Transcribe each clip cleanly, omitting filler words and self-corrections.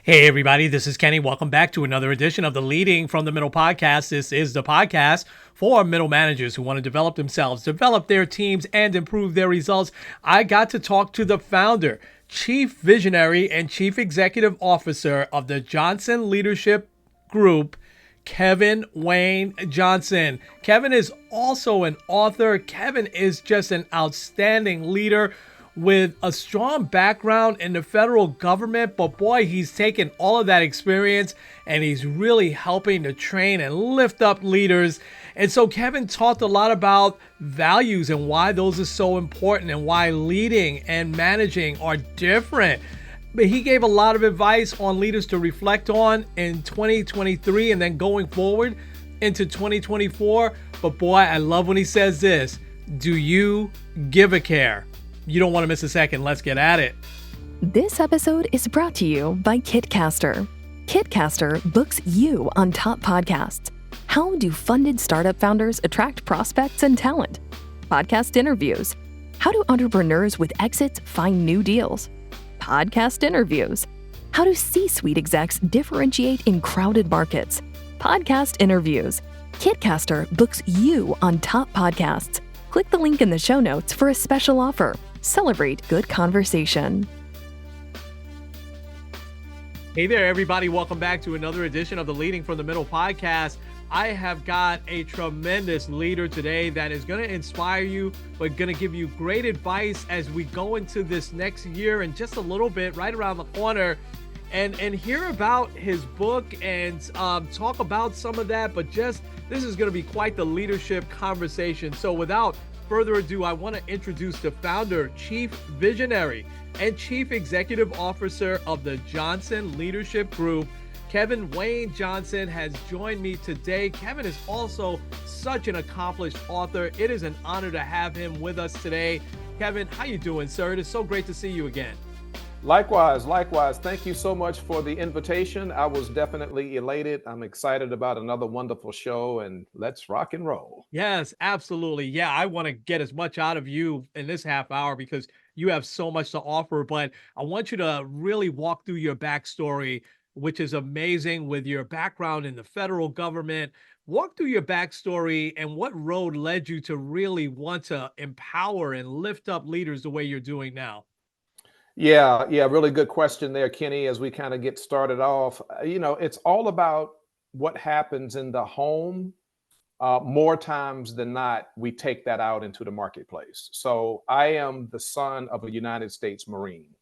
Hey, everybody, this is Kenny. Welcome back to another edition of the Leading from the Middle podcast. This is the podcast for middle managers who want to develop themselves, develop their teams, and improve their results. I got to talk to the founder, chief visionary, and chief executive officer of the Johnson Leadership Group, Kevin Wayne Johnson. Kevin is also an author. Kevin is just an outstanding leader with a strong background in the federal government, but boy, he's taken all of that experience and he's really helping to train and lift up leaders. And so Kevin talked a lot about values and why those are so important and why leading and managing are different. But he gave a lot of advice on leaders to reflect on in 2023 and then going forward into 2024. But boy, I love when he says this: do you give a care? You don't want to miss a second. Let's get at it. This episode is brought to you by Kitcaster. Kitcaster books you on top podcasts. How do funded startup founders attract prospects and talent? Podcast interviews. How do entrepreneurs with exits find new deals? Podcast interviews. How do C-suite execs differentiate in crowded markets? Podcast interviews. Kitcaster books you on top podcasts. Click the link in the show notes for a special offer. Celebrate good conversation. Hey there, everybody. Welcome back to another edition of the Leading from the Middle podcast. I have got a tremendous leader today that is going to inspire you, but going to give you great advice as we go into this next year and just a little bit right around the corner and hear about his book and talk about some of that. But just this is going to be quite the leadership conversation. So without further ado, I want to introduce the founder, chief visionary, and chief executive officer of the Johnson Leadership Group. Kevin Wayne Johnson has joined me today. Kevin is also such an accomplished author. It is an honor to have him with us today. Kevin, how you doing, sir? It is so great to see you again. Likewise. Thank you so much for the invitation. I was definitely elated. I'm excited about another wonderful show, and let's rock and roll. Yes, absolutely. Yeah, I want to get as much out of you in this half hour because you have so much to offer, but I want you to really walk through your backstory, which is amazing with your background in the federal government. Walk through your backstory and what road led you to really want to empower and lift up leaders the way you're doing now. Yeah, really good question there, Kenny, as we kind of get started off. It's all about what happens in the home. More times than not, we take that out into the marketplace. So I am the son of a United States Marine.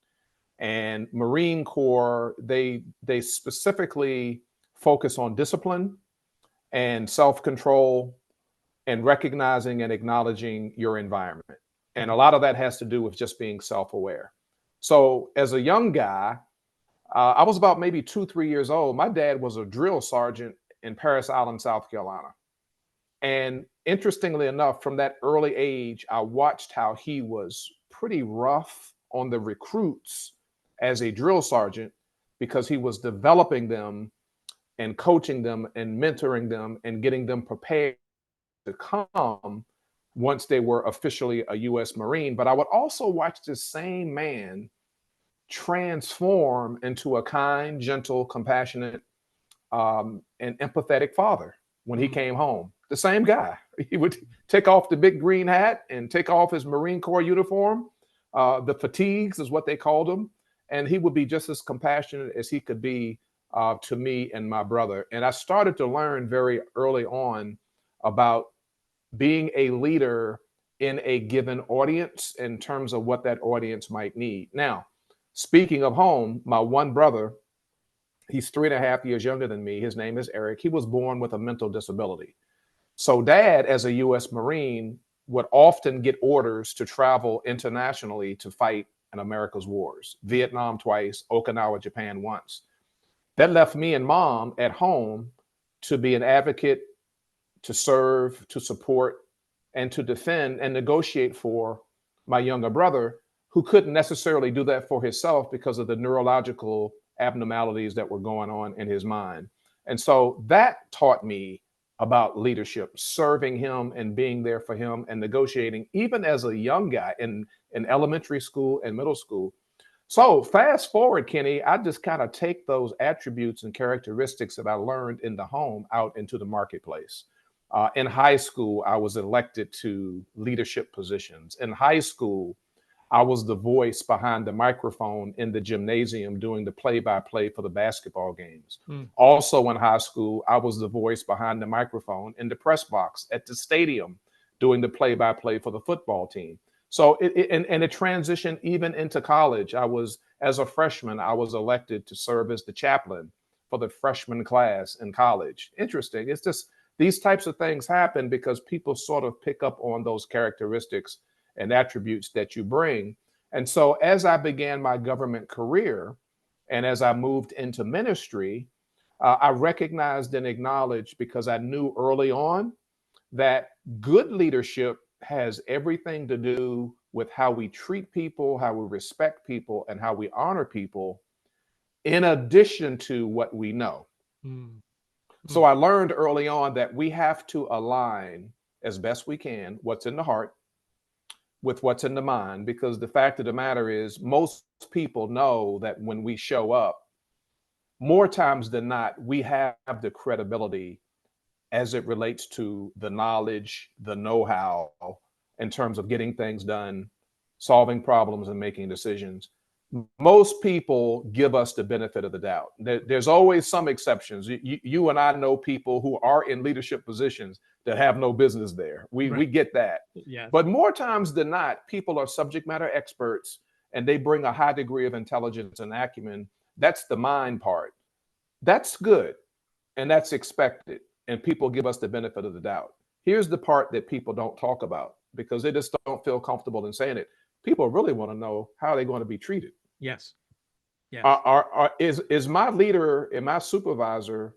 And Marine Corps, they specifically focus on discipline and self-control and recognizing and acknowledging your environment. And a lot of that has to do with just being self-aware. So as a young guy, I was about maybe 2, 3 years old. My dad was a drill sergeant in Parris Island, South Carolina. And interestingly enough, from that early age, I watched how he was pretty rough on the recruits as a drill sergeant because he was developing them and coaching them and mentoring them and getting them prepared to come once they were officially a U.S. Marine. But I would also watch this same man transform into a kind, gentle, compassionate, and empathetic father when he came home. The same guy. He would take off the big green hat and take off his Marine Corps uniform. The fatigues is what they called them. And he would be just as compassionate as he could be to me and my brother. And I started to learn very early on about being a leader in a given audience in terms of what that audience might need. Now, speaking of home, my one brother, he's 3.5 years younger than me. His name is Eric. He was born with a mental disability. So dad, as a U.S. Marine, would often get orders to travel internationally to fight in America's wars, Vietnam twice, Okinawa, Japan once. That left me and mom at home to be an advocate, to serve, to support, and to defend and negotiate for my younger brother, who couldn't necessarily do that for himself because of the neurological abnormalities that were going on in his mind. And so that taught me about leadership, serving him and being there for him and negotiating, even as a young guy in elementary school and middle school. So fast forward, Kenny, I just kind of take those attributes and characteristics that I learned in the home out into the marketplace. In high school, I was elected to leadership positions. In high school, I was the voice behind the microphone in the gymnasium doing the play by play for the basketball games. Mm. Also in high school, I was the voice behind the microphone in the press box at the stadium doing the play by play for the football team. So and it transitioned even into college. As a freshman, I was elected to serve as the chaplain for the freshman class in college. Interesting. It's just these types of things happen because people sort of pick up on those characteristics and attributes that you bring. And so as I began my government career and as I moved into ministry, I recognized and acknowledged, because I knew early on that good leadership has everything to do with how we treat people, how we respect people, and how we honor people, in addition to what we know. Mm. So I learned early on that we have to align as best we can what's in the heart with what's in the mind, because the fact of the matter is, most people know that when we show up, more times than not, we have the credibility as it relates to the knowledge, the know-how in terms of getting things done, solving problems, and making decisions. Most people give us the benefit of the doubt. There's always some exceptions. You and I know people who are in leadership positions that have no business there. We get that. Yes. But more times than not, people are subject matter experts and they bring a high degree of intelligence and acumen. That's the mind part. That's good and that's expected. And people give us the benefit of the doubt. Here's the part that people don't talk about because they just don't feel comfortable in saying it. People really want to know how they're going to be treated. Yes. Yes. Is my leader and my supervisor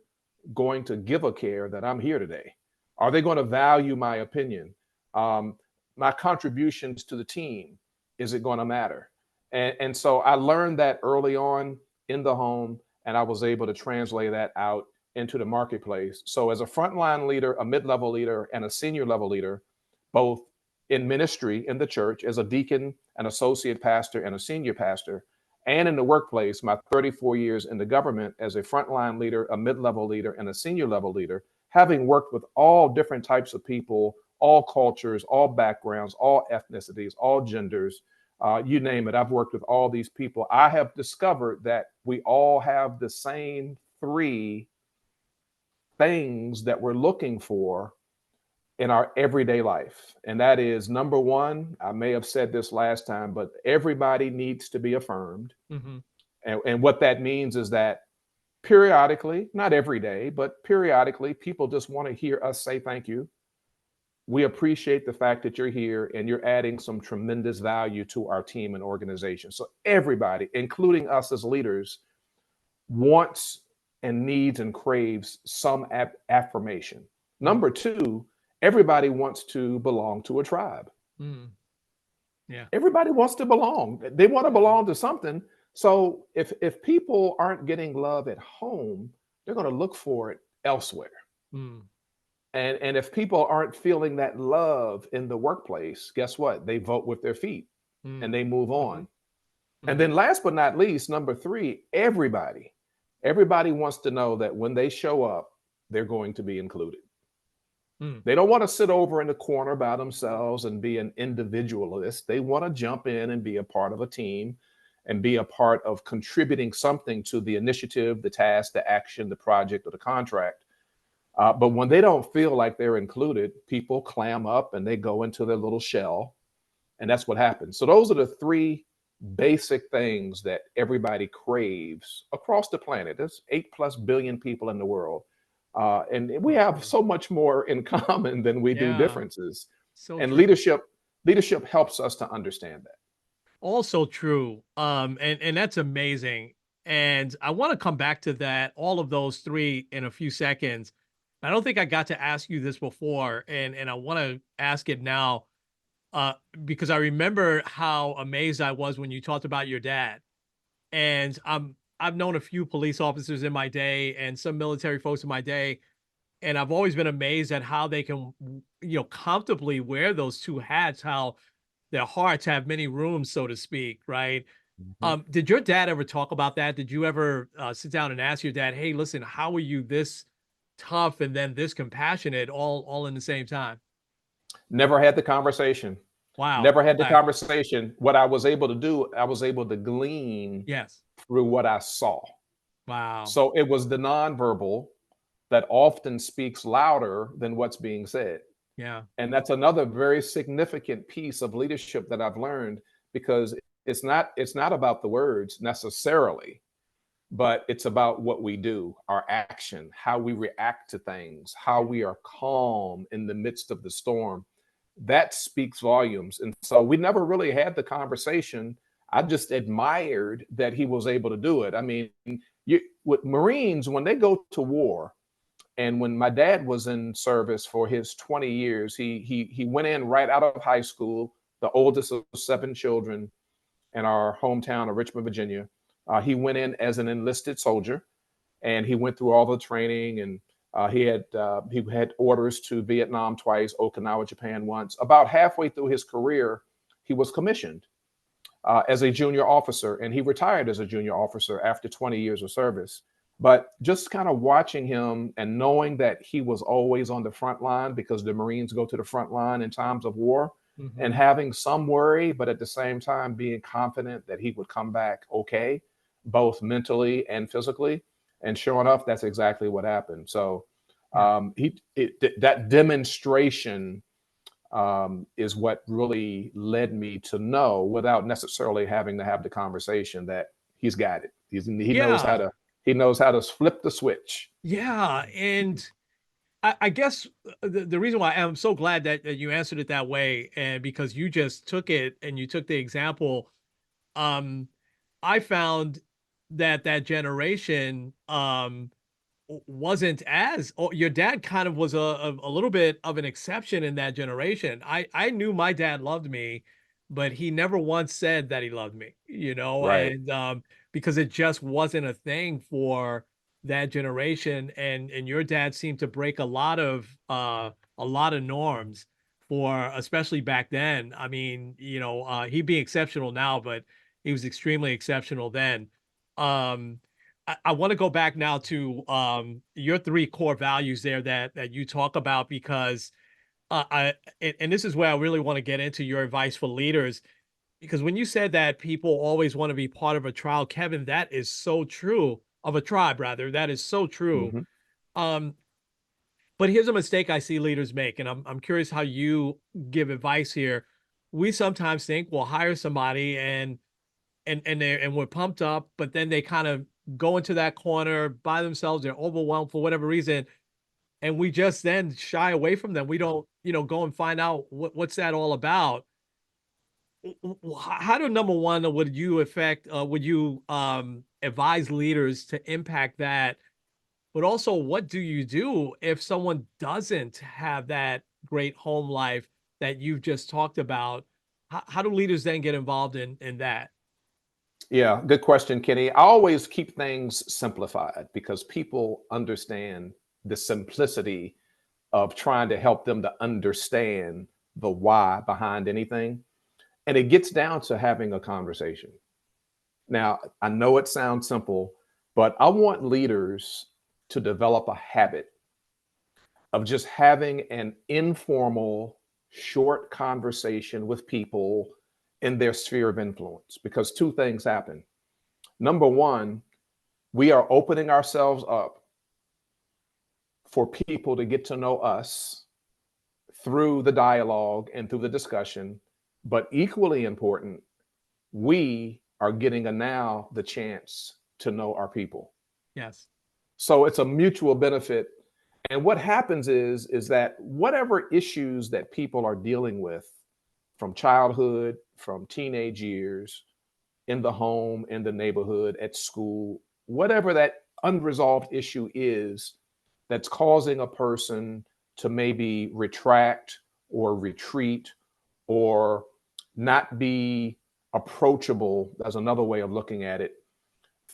going to give a care that I'm here today? Are they going to value my opinion? My contributions to the team, is it going to matter? And so I learned that early on in the home, and I was able to translate that out into the marketplace. So as a frontline leader, a mid-level leader, and a senior level leader, both in ministry in the church as a deacon, an associate pastor, and a senior pastor, and in the workplace, my 34 years in the government as a frontline leader, a mid-level leader, and a senior level leader, having worked with all different types of people, all cultures, all backgrounds, all ethnicities, all genders, you name it. I've worked with all these people. I have discovered that we all have the same three things that we're looking for in our everyday life. And that is, number one, I may have said this last time, but everybody needs to be affirmed. Mm-hmm. And what that means is that periodically, not every day, but periodically, people just want to hear us say thank you. We appreciate the fact that you're here and you're adding some tremendous value to our team and organization. So everybody, including us as leaders, wants and needs and craves some affirmation. Number two, everybody wants to belong to a tribe. Mm. Yeah. Everybody wants to belong. They want to belong to something. So if people aren't getting love at home, they're going to look for it elsewhere. Mm. And if people aren't feeling that love in the workplace, guess what? They vote with their feet and they move on. Mm-hmm. And then last but not least, number three, everybody wants to know that when they show up, they're going to be included. They don't want to sit over in the corner by themselves and be an individualist. They want to jump in and be a part of a team and be a part of contributing something to the initiative, the task, the action, the project, or the contract. But when they don't feel like they're included, people clam up and they go into their little shell. And that's what happens. So those are the three basic things that everybody craves across the planet. There's 8+ billion people in the world. And we have so much more in common than we do differences. So and true. leadership helps us to understand that. Also true. And that's amazing. And I want to come back to that, all of those three in a few seconds. I don't think I got to ask you this before, and I want to ask it now, because I remember how amazed I was when you talked about your dad. And I've known a few police officers in my day and some military folks in my day, and I've always been amazed at how they can, comfortably wear those two hats, how their hearts have many rooms, so to speak, right? Mhm. Did your dad ever talk about that? Did you ever sit down and ask your dad, "Hey, listen, how are you this tough and then this compassionate all in the same time?" Never had the conversation. Wow. Never had the Okay. conversation. What I was able to do, I was able to glean Yes. through what I saw. Wow. So it was the nonverbal that often speaks louder than what's being said. Yeah. And that's another very significant piece of leadership that I've learned, because it's not about the words necessarily, but it's about what we do, our action, how we react to things, how we are calm in the midst of the storm. That speaks volumes. And so we never really had the conversation. I just admired that he was able to do it. I mean, with Marines, when they go to war, and when my dad was in service for his 20 years, he went in right out of high school, the oldest of 7 children in our hometown of Richmond, Virginia. He went in as an enlisted soldier, and he went through all the training, and he had orders to Vietnam twice, Okinawa, Japan once. About halfway through his career, he was commissioned as a junior officer, and he retired as a junior officer after 20 years of service. But just kind of watching him and knowing that he was always on the front line, because the Marines go to the front line in times of war, and Hmm. having some worry, but at the same time being confident that he would come back okay, both mentally and physically. And sure enough, that's exactly what happened. So Yeah. that demonstration is what really led me to know, without necessarily having to have the conversation, that he's got it. He knows how Yeah. to flip the switch. Yeah. And I guess the reason why I'm so glad that you answered it that way, and because you just took it and you took the example, um, I found that that generation wasn't as your dad kind of was a little bit of an exception in that generation. I knew my dad loved me, but he never once said that he loved me, Right. and because it just wasn't a thing for that generation. And your dad seemed to break a lot of norms for, especially back then. I mean, he'd be exceptional now, but he was extremely exceptional then. Um, I want to go back now to your three core values there that you talk about, because and this is where I really want to get into your advice for leaders, because when you said that people always want to be part of a tribe, Kevin, that is so true, of a tribe rather. That is so true. Hmm. Um, but here's a mistake I see leaders make, and I'm curious how you give advice here. We sometimes think we'll hire somebody and we're pumped up, but then they kind of go into that corner by themselves. They're overwhelmed for whatever reason, and we just then shy away from them. We don't, go and find out what's that all about. How do, number one, would you advise leaders to impact that? But also, what do you do if someone doesn't have that great home life that you've just talked about? How do leaders then get involved in that? Yeah, good question, Kenny. I always keep things simplified, because people understand the simplicity of trying to help them to understand the why behind anything. And it gets down to having a conversation. Now, I know it sounds simple, but I want leaders to develop a habit of just having an informal, short conversation with people in their sphere of influence, because two things happen. Number one, we are opening ourselves up for people to get to know us through the dialogue and through the discussion. But equally important, we are getting now the chance to know our people. Yes. So it's a mutual benefit. And what happens is that whatever issues that people are dealing with from childhood, from teenage years, in the home, in the neighborhood, at school, whatever that unresolved issue is that's causing a person to maybe retract or retreat or not be approachable, that's another way of looking at it.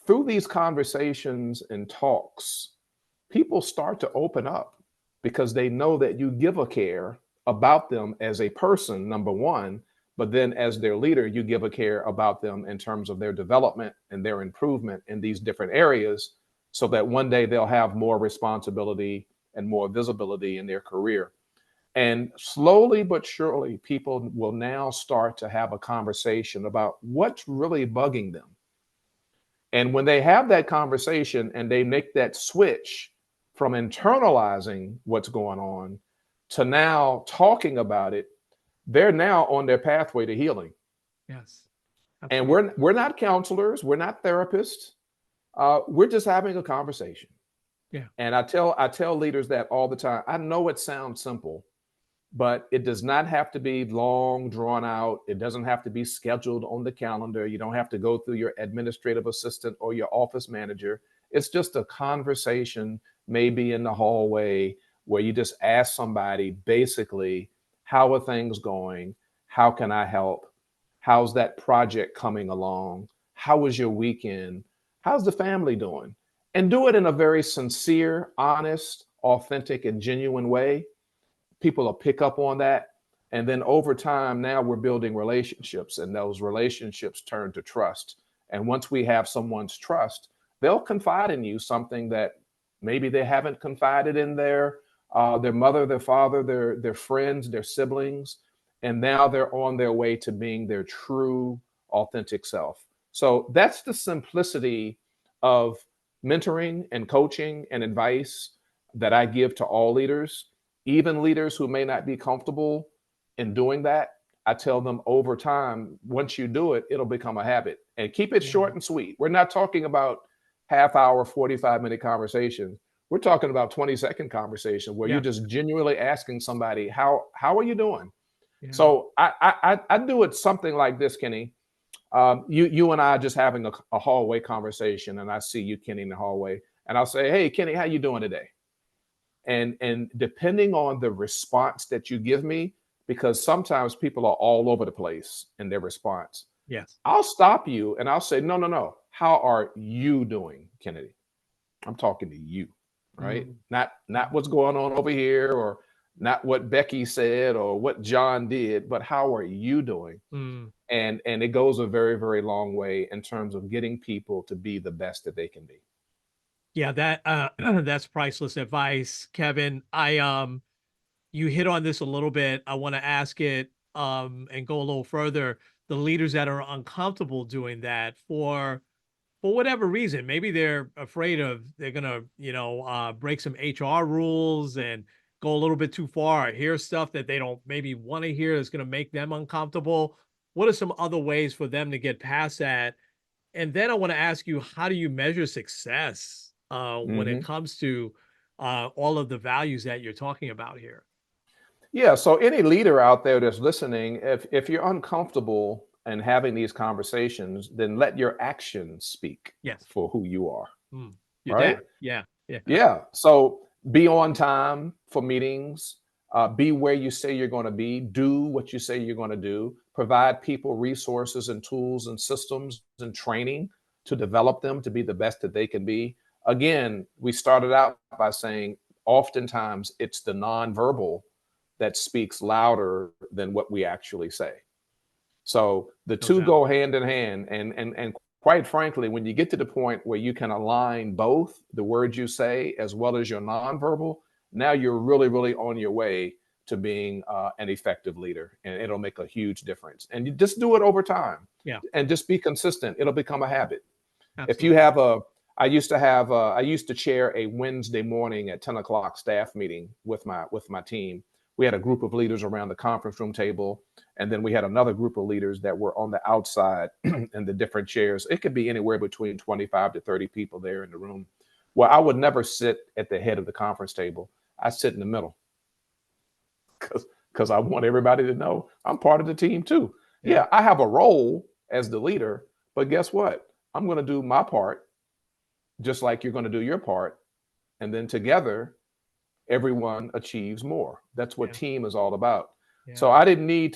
Through these conversations and talks, people start to open up, because they know that you give a care about them as a person, number one, But then as their leader, you give a care about them in terms of their development and their improvement in these different areas, so that one day they'll have more responsibility and more visibility in their career. And slowly but surely, people will now start to have a conversation about what's really bugging them. And when they have that conversation and they make that switch from internalizing what's going on to now talking about it, they're now on their pathway to healing. Yes. And Absolutely. we're not counselors, we're not therapists. We're just having a conversation. Yeah. And I tell leaders that all the time. I know it sounds simple, but it does not have to be long drawn out. It doesn't have to be scheduled on the calendar. You don't have to go through your administrative assistant or your office manager. It's just a conversation, maybe in the hallway, where you just ask somebody basically, how are things going? How can I help? How's that project coming along? How was your weekend? How's the family doing? And do it in a very sincere, honest, authentic, and genuine way. People will pick up on that. And then over time, now we're building relationships, and those relationships turn to trust. And once we have someone's trust, they'll confide in you something that maybe they haven't confided in their mother, their father, their friends, their siblings. And now they're on their way to being their true, authentic self. So that's the simplicity of mentoring and coaching and advice that I give to all leaders. Even leaders who may not be comfortable in doing that, I tell them over time, once you do it, it'll become a habit. And keep it short and sweet. We're not talking about half hour, 45-minute conversations. We're talking about 20-second conversation where you're Yeah. just genuinely asking somebody, how are you doing? Yeah. So I do it something like this, Kenny. You and I are just having a hallway conversation, and I see you, Kenny, in the hallway, and I'll say, "Hey, Kenny, how you doing today?" And depending on the response that you give me, because sometimes people are all over the place in their response, Yes. I'll stop you and I'll say, no. How are you doing, Kennedy? I'm talking to you, right? Mm. Not what's going on over here, or not what Becky said or what John did, but how are you doing? Mm. And it goes a very, very long way in terms of getting people to be the best that they can be. Yeah, that that's priceless advice, Kevin. You hit on this a little bit. I want to ask it and go a little further. The leaders that are uncomfortable doing that for whatever reason, maybe they're afraid of they're gonna, break some HR rules and go a little bit too far, or hear stuff that they don't maybe want to hear that's gonna make them uncomfortable. What are some other ways for them to get past that? And then I want to ask you, how do you measure success when it Mhm. comes to all of the values that you're talking about here? Yeah. So any leader out there that's listening, if you're uncomfortable and having these conversations, then let your actions speak Yes. for who you are. Mm. You're Right? that. Yeah. Yeah. Yeah. So be on time for meetings. Be where you say you're going to be. Do what you say you're going to do. Provide people resources and tools and systems and training to develop them to be the best that they can be. Again, we started out by saying oftentimes it's the nonverbal that speaks louder than what we actually say. So the No two doubt. go hand in hand. And quite frankly, when you get to the point where you can align both the words you say as well as your nonverbal, now you're really, really on your way to being an effective leader, and it'll make a huge difference. And you just do it over time, Yeah. and just be consistent. It'll become a habit. If you Absolutely. have a, I used to chair a Wednesday morning at 10 o'clock staff meeting with my team. We had a group of leaders around the conference room table, and then we had another group of leaders that were on the outside in the different chairs. It could be anywhere between 25 to 30 people there in the room. Well, I would never sit at the head of the conference table. I sit in the middle because I want everybody to know I'm part of the team too. Yeah. Yeah, I have a role as the leader, but guess what? I'm going to do my part just like you're going to do your part. And then together, everyone achieves more. That's what Yeah. team is all about. So Yeah. I didn't need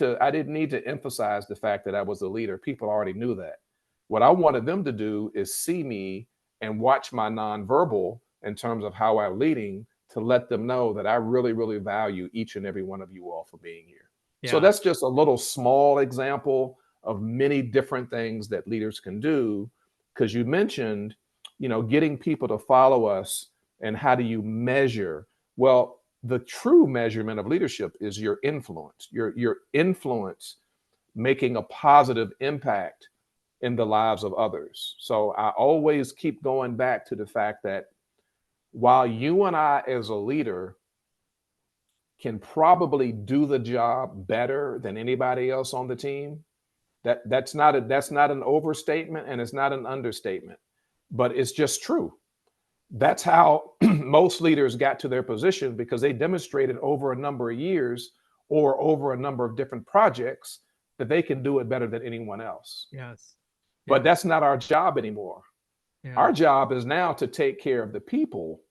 to emphasize the fact that I was a leader. People already knew that. What I wanted them to do is see me and watch my nonverbal in terms of how I'm leading, to let them know that I really, really value each and every one of you all for being here. So Yeah. that's just a little small example of many different things that leaders can do. Because you mentioned, getting people to follow us and how do you measure? Well, the true measurement of leadership is your influence, your influence making a positive impact in the lives of others. So I always keep going back to the fact that while you and I as a leader can probably do the job better than anybody else on the team, that's not an overstatement and it's not an understatement, but it's just true. That's how most leaders got to their position because they demonstrated over a number of years or over a number of different projects that they can do it better than anyone else. Yes. But Yeah. that's not our job anymore. Yeah. Our job is now to take care of the people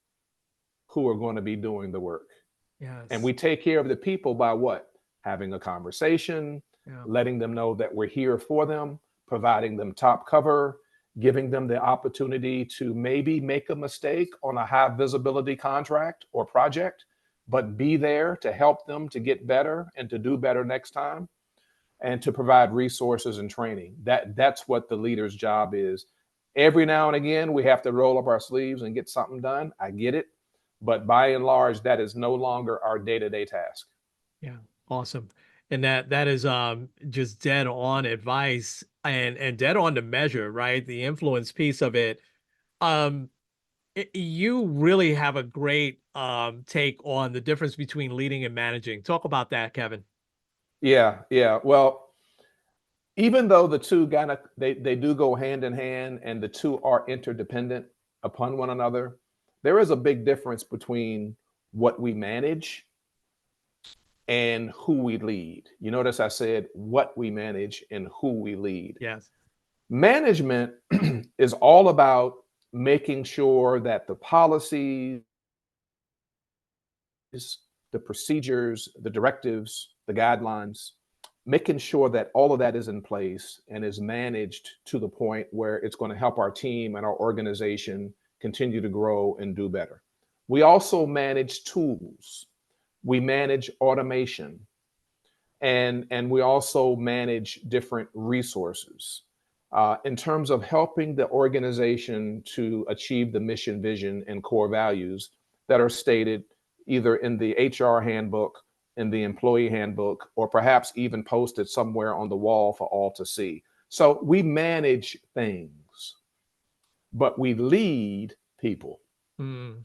who are going to be doing the work. And Yes. we take care of the people by what? Having a conversation, Yeah. letting them know that we're here for them, providing them top cover, giving them the opportunity to maybe make a mistake on a high visibility contract or project, but be there to help them to get better and to do better next time and to provide resources and training. That's what the leader's job is. Every now and again, we have to roll up our sleeves and get something done. I get it. But by and large, that is no longer our day-to-day task. Yeah, awesome. And that is just dead on advice and dead on to measure, right? The influence piece of it. Um you really have a great take on the difference between leading and managing. Talk about that, Kevin. Yeah, yeah. Well, even though the two kind of they do go hand in hand and the two are interdependent upon one another, there is a big difference between what we manage and who we lead. You notice I said what we manage and who we lead. Yes. Management is all about making sure that the policies, the procedures, the directives, the guidelines, making sure that all of that is in place and is managed to the point where it's going to help our team and our organization continue to grow and do better. We also manage tools. We manage automation and we also manage different resources in terms of helping the organization to achieve the mission, vision, and core values that are stated either in the HR handbook, in the employee handbook, or perhaps even posted somewhere on the wall for all to see. So we manage things, but we lead people. Mm,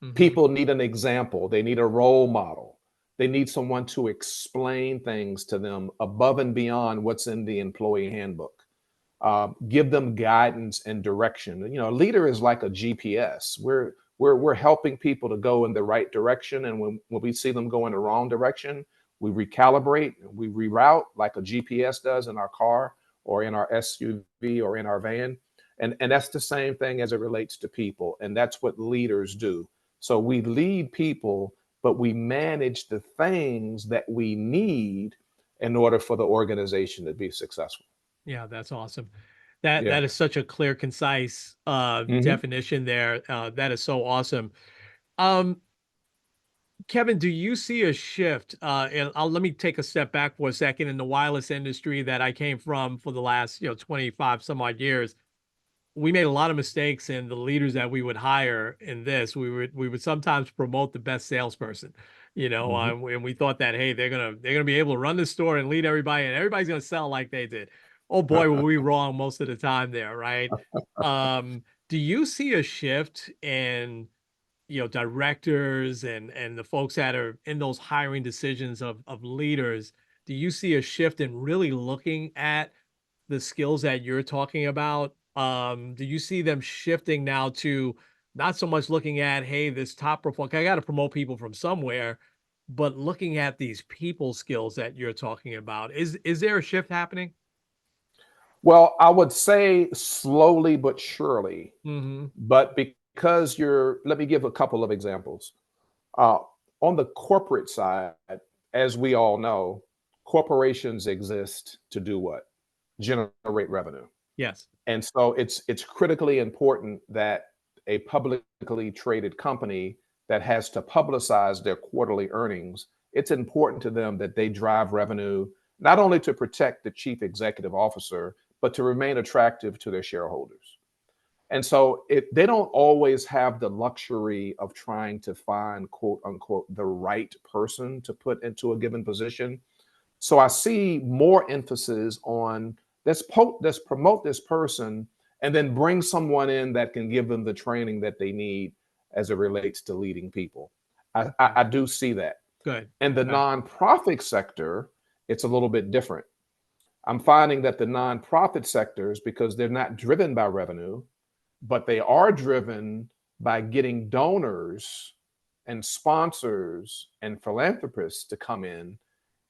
hmm. People need an example, they need a role model. They need someone to explain things to them above and beyond what's in the employee handbook. Give them guidance and direction. A leader is like a GPS. We're helping people to go in the right direction, and when we see them go in the wrong direction, we recalibrate, we reroute like a GPS does in our car or in our SUV or in our van. And that's the same thing as it relates to people, and that's what leaders do. So we lead people, but we manage the things that we need in order for the organization to be successful. Yeah, that's awesome. That Yeah. is such a clear, concise Hmm. definition there. That is so awesome. Um, Kevin, do you see a shift? And let me take a step back for a second. In the wireless industry that I came from for the last, 25 some odd years, we made a lot of mistakes, and the leaders that we would hire in this, we would sometimes promote the best salesperson, Hmm. and we thought that, hey, they're gonna be able to run the store and lead everybody, and everybody's gonna sell like they did. Oh boy, were we wrong most of the time there, right? Do you see a shift in directors and the folks that are in those hiring decisions of leaders? Do you see a shift in really looking at the skills that you're talking about? Do you see them shifting now to not so much looking at, hey, this top performer, I got to promote people from somewhere, but looking at these people skills that you're talking about? Is there a shift happening? Well, I would say slowly but surely, Hmm. but because let me give a couple of examples. Uh, on the corporate side, as we all know, corporations exist to do what? Generate revenue. Yes. And so it's critically important that a publicly traded company that has to publicize their quarterly earnings it's important to them that they drive revenue, not only to protect the chief executive officer, but to remain attractive to their shareholders. And so they don't always have the luxury of trying to find, quote unquote, the right person to put into a given position. So I see more emphasis on let's promote this person and then bring someone in that can give them the training that they need as it relates to leading people. I do see that. Good. In the nonprofit sector, it's a little bit different. I'm finding that the nonprofit sectors, because they're not driven by revenue, but they are driven by getting donors and sponsors and philanthropists to come in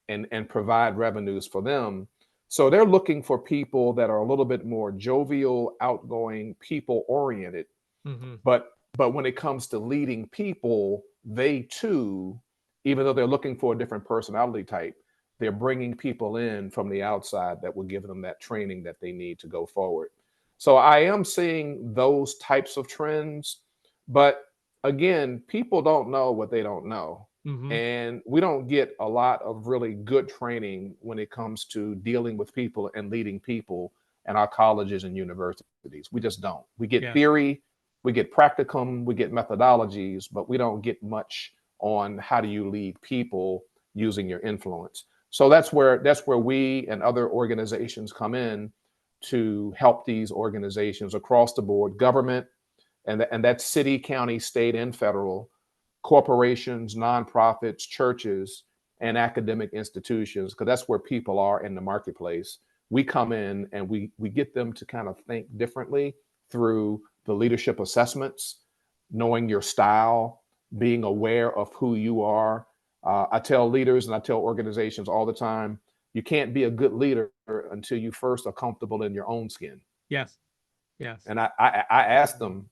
and provide revenues for them. So they're looking for people that are a little bit more jovial, outgoing, people oriented. Mm-hmm. But when it comes to leading people, they too, even though they're looking for a different personality type, they're bringing people in from the outside that will give them that training that they need to go forward. So I am seeing those types of trends, but again, people don't know what they don't know. Mm-hmm. And we don't get a lot of really good training when it comes to dealing with people and leading people in our colleges and universities. We just don't. We get theory, we get practicum, we get methodologies, but we don't get much on how do you lead people using your influence. So that's where we and other organizations come in to help these organizations across the board, government, and that's city, county, state, and federal, corporations, nonprofits, churches, and academic institutions, because that's where people are in the marketplace. We come in and we get them to kind of think differently through the leadership assessments, knowing your style, being aware of who you are. I tell leaders and I tell organizations all the time, you can't be a good leader until you first are comfortable in your own skin. Yes. Yes. And I ask them,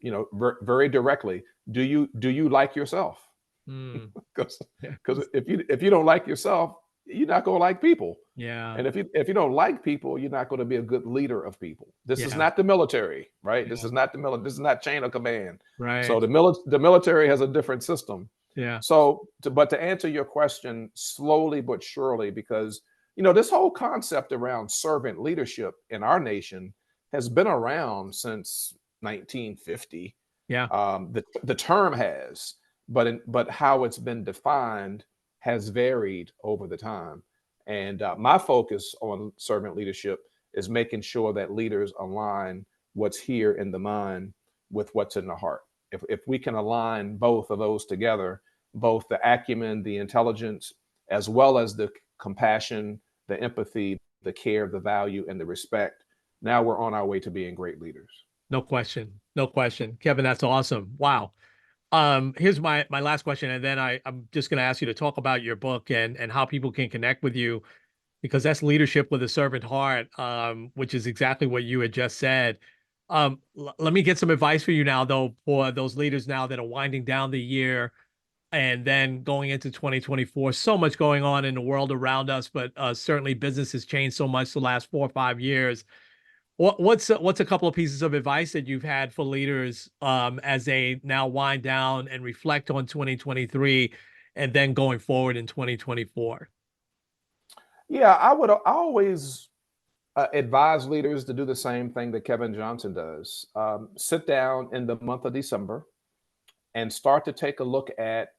very directly, do you like yourself? Because if you don't like yourself, you're not going to like people. Yeah. And if you don't like people, you're not going to be a good leader of people. This is not the military, right? Yeah. This is not the military. This is not chain of command. Right. So the military has a different system. Yeah. So, but to answer your question, slowly but surely, because this whole concept around servant leadership in our nation has been around since 1950. Yeah. The term has, but how it's been defined has varied over the time. And my focus on servant leadership is making sure that leaders align what's here in the mind with what's in the heart. If we can align both of those together, both the acumen, the intelligence, as well as the compassion, the empathy, the care, the value, and the respect, now we're on our way to being great leaders. No question. No question. Kevin, that's awesome. Wow. Here's my last question, and then I'm just going to ask you to talk about your book and how people can connect with you, because that's Leadership with a Servant Heart, which is exactly what you had just said. Let me get some advice for you now, though, for those leaders now that are winding down the year and then going into 2024. So much going on in the world around us, but certainly business has changed so much the last 4 or 5 years. What's a couple of pieces of advice that you've had for leaders as they now wind down and reflect on 2023 and then going forward in 2024? Yeah, I always advise leaders to do the same thing that Kevin Johnson does. Sit down in the month of December and start to take a look at,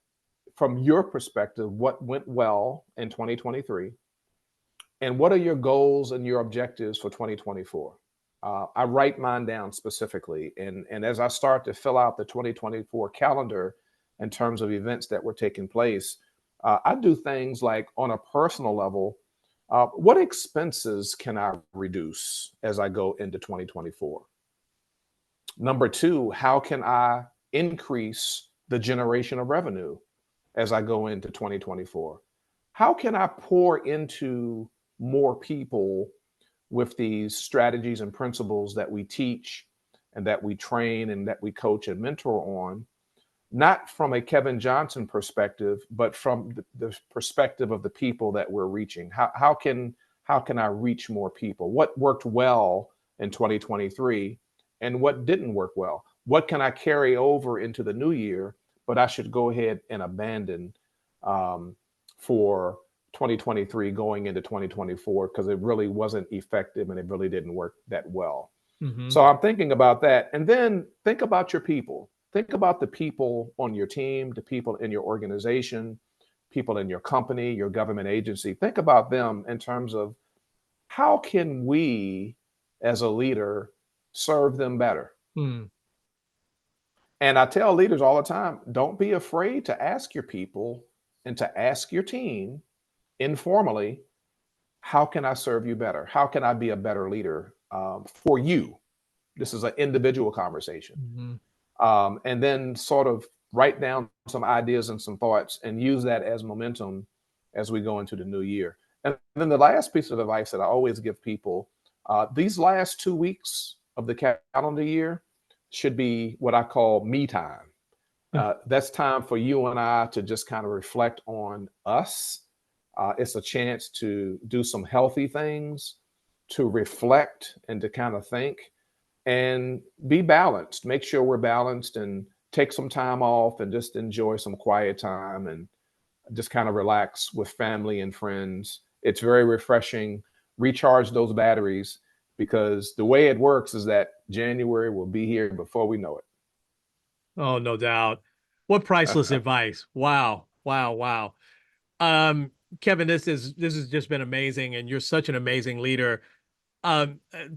from your perspective, what went well in 2023 and what are your goals and your objectives for 2024. I write mine down specifically. And as I start to fill out the 2024 calendar in terms of events that were taking place, I do things like, on a personal level, what expenses can I reduce as I go into 2024? Number two, how can I increase the generation of revenue as I go into 2024? How can I pour into more people with these strategies and principles that we teach and that we train and that we coach and mentor on, not from a Kevin Johnson perspective, but from the perspective of the people that we're reaching? How can I reach more people? What worked well in 2023 and what didn't work well? What can I carry over into the new year, but I should go ahead and abandon for 2023 going into 2024 because it really wasn't effective and it really didn't work that well. Mm-hmm. So I'm thinking about that. And then think about your people. Think about the people on your team, the people in your organization, people in your company, your government agency. Think about them in terms of how can we as a leader serve them better? Mm. And I tell leaders all the time, don't be afraid to ask your people and to ask your team informally, how can I serve you better? How can I be a better leader for you? This is an individual conversation. Mm-hmm. And then sort of write down some ideas and some thoughts and use that as momentum as we go into the new year. And then the last piece of advice that I always give people, these last 2 weeks of the calendar year should be what I call me time. That's time for you and I to just kind of reflect on us. It's a chance to do some healthy things, to reflect and to kind of think and be balanced. Make sure we're balanced and take some time off and just enjoy some quiet time and just kind of relax with family and friends. It's very refreshing. Recharge those batteries because the way it works is that January will be here before we know it. Oh, no doubt. What priceless advice. Wow. Wow. Wow. Kevin, this has just been amazing, and you're such an amazing leader.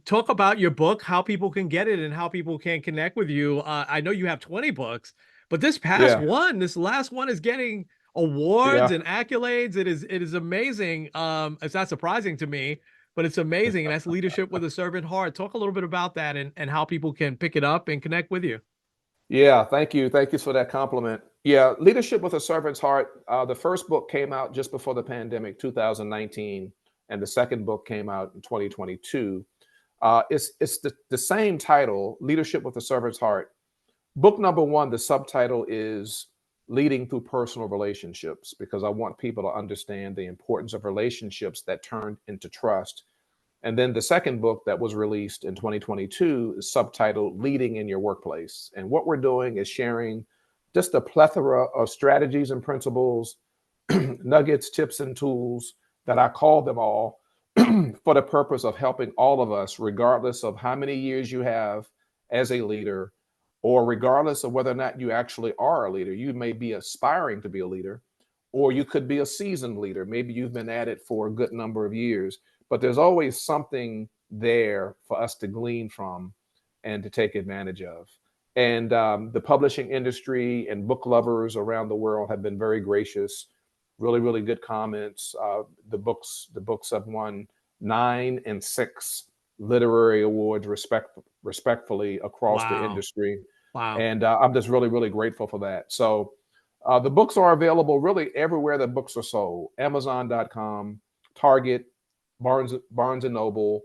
Talk about your book, how people can get it and how people can connect with you. I know you have 20 books, but this last one is getting awards and accolades. It is amazing. It's not surprising to me, but it's amazing. And that's Leadership with a Servant Heart. Talk a little bit about that and how people can pick it up and connect with you. Yeah, thank you. Thank you for that compliment. Yeah, Leadership with a Servant's Heart. The first book came out just before the pandemic, 2019, and the second book came out in 2022. It's the same title, Leadership with a Servant's Heart. Book number one, the subtitle is Leading Through Personal Relationships, because I want people to understand the importance of relationships that turn into trust. And then the second book that was released in 2022 is subtitled Leading in Your Workplace. And what we're doing is sharing just a plethora of strategies and principles, nuggets, tips, and tools that I call them all for the purpose of helping all of us, regardless of how many years you have as a leader, or regardless of whether or not you actually are a leader. You may be aspiring to be a leader, or you could be a seasoned leader. Maybe you've been at it for a good number of years. But there's always something there for us to glean from and to take advantage of. And the publishing industry and book lovers around the world have been very gracious, really, really good comments. The books have won 9 and 6 literary awards respectfully across the industry. Wow. And I'm just really, really grateful for that. So the books are available really everywhere that books are sold. Amazon.com, Target, Barnes and Noble,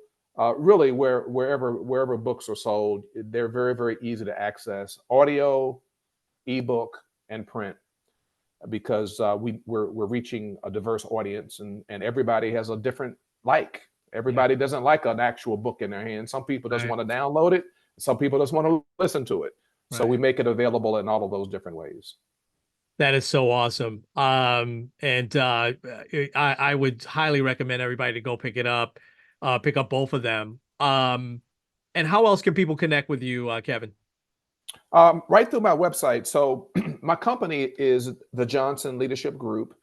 really wherever books are sold. They're very, very easy to access. Audio, ebook, and print, because we're reaching a diverse audience, and everybody has a different like. Everybody doesn't like an actual book in their hand. Some people just want to download it. Some people just want to listen to it. So we make it available in all of those different ways. That is so awesome. And I would highly recommend everybody to go pick it up, pick up both of them. And how else can people connect with you, Kevin? Right through my website. So my company is the Johnson Leadership Group.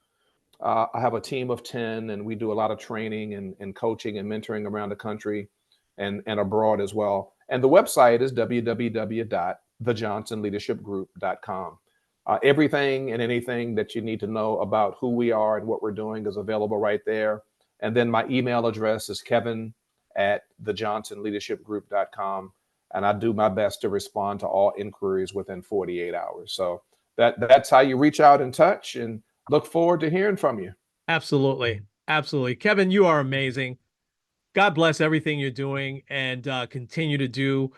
I have a team of 10, and we do a lot of training and coaching and mentoring around the country and abroad as well. And the website is www.thejohnsonleadershipgroup.com. Everything and anything that you need to know about who we are and what we're doing is available right there. And then my email address is kevin@thejohnsonleadershipgroup.com. And I do my best to respond to all inquiries within 48 hours. So that's how you reach out and touch, and look forward to hearing from you. Absolutely. Absolutely. Kevin, you are amazing. God bless everything you're doing and continue to do.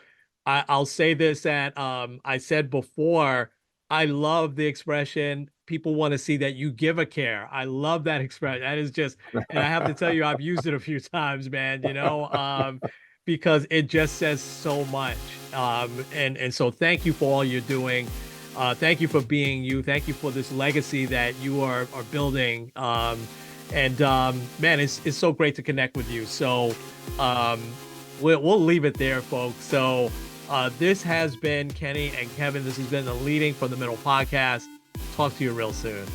I'll say this that I said before, I love the expression, people want to see that you give a care. I love that expression. That is just, and I have to tell you, I've used it a few times, man, because it just says so much. And so thank you for all you're doing. Thank you for being you. Thank you for this legacy that you are building. Man, it's so great to connect with you. So we'll leave it there, folks. So this has been Kenny and Kevin. This has been the Leading from the Middle podcast. Talk to you real soon.